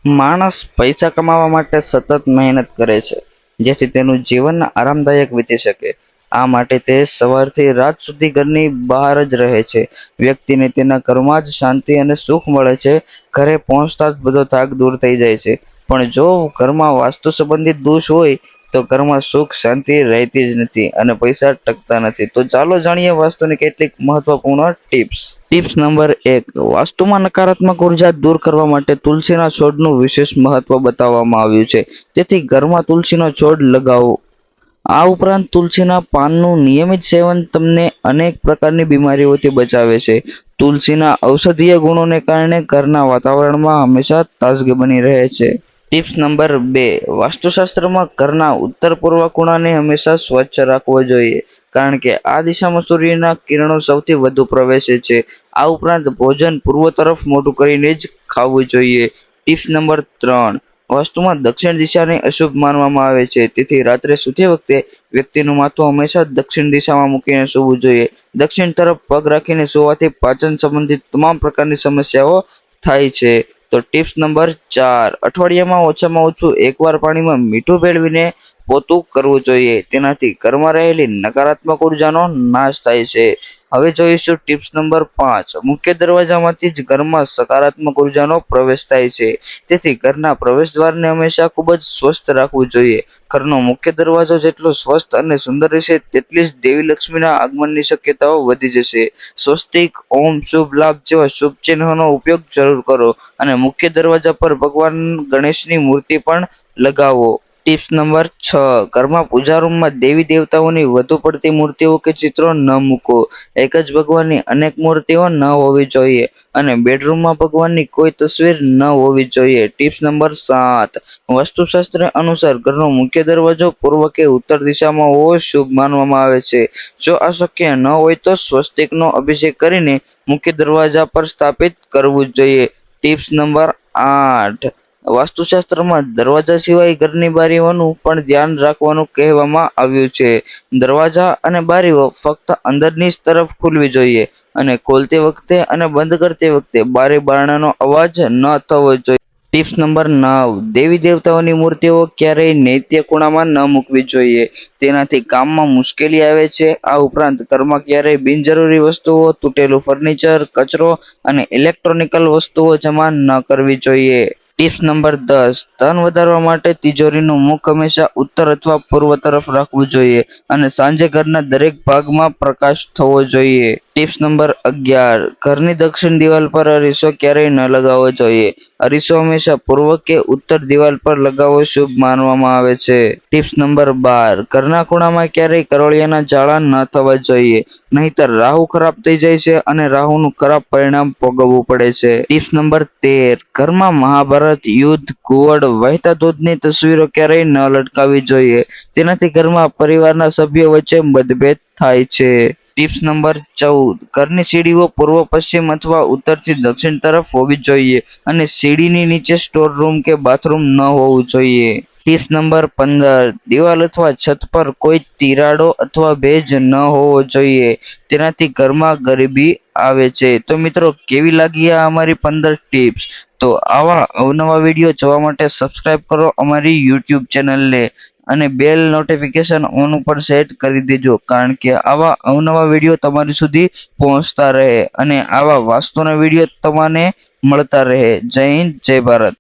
માણસ પૈસા કમાવા માટે સતત મહેનત કરે છે, જેથી તેનું જીવન આરામદાયક વીતી શકે. આ માટે તે સવારથી રાત સુધી ઘરની બહાર જ રહે છે. વ્યક્તિને તેના ઘરમાં જ શાંતિ અને સુખ મળે છે. ઘરે પહોંચતા જ બધો થાક દૂર થઈ જાય છે. પણ જો ઘરમાં વાસ્તુ સંબંધિત દોષ હોય તો ઘરમાં સુખ શાંતિ રહેતી જ નથી અને પૈસા ટકતા નથી. તો ચાલો જાણીએ વાસ્તુની કેટલીક મહત્વપૂર્ણ ટિપ્સ. Tips number 1. વાસ્તુમાં નકારાત્મક ઉર્જા દૂર કરવા માટે તુલસીના છોડનું વિશેષ મહત્વ બતાવવામાં આવ્યું છે. તેથી ઘરમાં તુલસીનો છોડ લગાવો. આ ઉપરાંત તુલસીના પાનનું નિયમિત સેવન તમને અનેક પ્રકારની બીમારીઓથી બચાવે છે. તુલસીના ઔષધીય ગુણોને કારણે ઘરના વાતાવરણમાં હંમેશા તાજગી બની રહે છે. Tips number 2. વાસ્તુશાસ્ત્રમાં ઘરના ઉત્તર પૂર્વ ખૂણાને હંમેશા સ્વચ્છ રાખવો જોઈએ, કારણ કે આ દિશામાં સૂર્યના કિરણો સૌથી વધુ પ્રવેશે છે. આ ઉપરાંત ભોજન પૂર્વ તરફ મોઢું કરીને જ ખાવું જોઈએ. Tips number 3. વાસ્તુમાં દક્ષિણ દિશાને અશુભ માનવામાં આવે છે, તેથી રાત્રે સૂતી વખતે વ્યક્તિનું માથું હંમેશા દક્ષિણ દિશામાં મૂકીને સૂવું જોઈએ. દક્ષિણ તરફ પગ રાખીને સૂવાથી પાચન સંબંધિત તમામ પ્રકારની સમસ્યાઓ થાય છે. તો ટિપ્સ નંબર 4. અઠવાડિયામાં ઓછામાં ઓછું એકવાર પાણીમાં મીઠું ભેળવીને પોતું કરવું જોઈએ. તેનાથી ઘરમાં રહેલી નકારાત્મક ઉર્જાનો નાશ થાય છે. હવે જોઈશું ટિપ્સ નંબર 5. મુખ્ય દરવાજામાંથી જ ઘરમાં સકારાત્મક ઉર્જાનો પ્રવેશ થાય છે. તેથી ઘરના પ્રવેશદ્વારને હંમેશા ખૂબ જ સ્વસ્થ રાખવું જોઈએ. ઘરનો મુખ્ય દરવાજો જેટલો સ્વસ્થ અને સુંદર રહેશે, તેટલી જ દેવી લક્ષ્મીના આગમનની શક્યતાઓ વધી જશે. સ્વસ્તિક, ઓમ, શુભ લાભ જેવા શુભ ચિહ્નોનો ઉપયોગ જરૂર કરો અને મુખ્ય દરવાજા પર ભગવાન ગણેશની મૂર્તિ પણ લગાવો. Tips number 6. ઘરમાં પૂજા રૂમમાં દેવી દેવતાઓની વધુ પડતી મૂર્તિઓ કે ચિત્રો ન મૂકો. એક જ ભગવાનની અનેક મૂર્તિઓ ન હોવી જોઈએ અને બેડરૂમમાં ભગવાનની કોઈ તસવીર ન હોવી જોઈએ. Tips number 7. વાસ્તુશાસ્ત્ર અનુસાર ઘરનો મુખ્ય દરવાજો પૂર્વ કે ઉત્તર દિશામાં હોવો શુભ માનવામાં આવે છે. જો આ શક્ય ન હોય તો સ્વસ્તિકનો અભિષેક કરીને મુખ્ય દરવાજા પર સ્થાપિત કરવું જોઈએ. Tips number 8. વાસ્તુશાસ્ત્રમાં દરવાજા સિવાય ઘરની બારીઓનું પણ ધ્યાન રાખવાનું કહેવામાં આવ્યું છે. દરવાજા અને બારીઓ ફક્ત અંદરની જ તરફ ખુલવી જોઈએ અને ખોલતી વખતે અને બંધ કરતી વખતે બારી બારણાનો અવાજ ન થવો જોઈએ. Tips number 9. દેવી દેવતાઓની મૂર્તિઓ ક્યારેય નૈત્ય ખૂણામાં ન મૂકવી જોઈએ. તેનાથી કામમાં મુશ્કેલી આવે છે. આ ઉપરાંત ઘરમાં ક્યારેય બિનજરૂરી વસ્તુઓ, તૂટેલું ફર્નિચર, કચરો અને ઇલેક્ટ્રોનિકલ વસ્તુઓ જમા ન કરવી જોઈએ. Tips number 10. ધન વધારવા માટે તિજોરીનું મુખ હંમેશા ઉત્તર અથવા પૂર્વ તરફ રાખવું જોઈએ અને સાંજે ઘરના દરેક ભાગમાં પ્રકાશ થવો જોઈએ. Tips number 11. ઘરની દક્ષિણ દિવાલ પર અરીસો ક્યારેય ન લગાવવો જોઈએ. અરીસો હંમેશા પૂર્વ કે ઉત્તર દિવાલ પર લગાવવો શુભ માનવામાં આવે છે. Tips number 12. ઘરના ખૂણામાં ક્યારેય કરોળિયાના જાળા ન થવા જોઈએ, નહીંતર રાહુ ખરાબ થઈ જાય છે અને રાહુનું ખરાબ પરિણામ ભોગવવું પડે છે. Tips number 13. ઘરમાં મહાભારત યુદ્ધ, ઘુવડ, વહેતા દૂધની તસવીરો ક્યારેય ન લટકાવવી જોઈએ. તેનાથી ઘરમાં પરિવારના સભ્યો વચ્ચે મતભેદ થાય છે. Tips number 14. ઘરની સીડીઓ પૂર્વ પશ્ચિમ અથવા ઉત્તરથી દક્ષિણ તરફ હોવી જોઈએ અને સીડીની નીચે સ્ટોર રૂમ કે બાથરૂમ ન હોવું જોઈએ. Tips number 15. દિવાલ અથવા છત પર કોઈ તિરાડો અથવા ભેજ ન હોવો જોઈએ. તેનાથી ઘરમાં ગરીબી આવે છે. તો મિત્રો, કેવી લાગી આ અમારી 15 ટિપ્સ? તો આવા અવનવા વિડીયો જોવા માટે સબસ્ક્રાઇબ કરો અમારી યુટ્યુબ ચેનલને અને બેલ નોટિફિકેશન ઓન ઉપર સેટ કરી દેજો, કારણ કે આવા અવનવા વિડીયો તમારી સુધી પહોંચતા રહે અને આવા વાસ્તુના વિડીયો તમને મળતા રહે. જય હિન્દ, જય ભારત.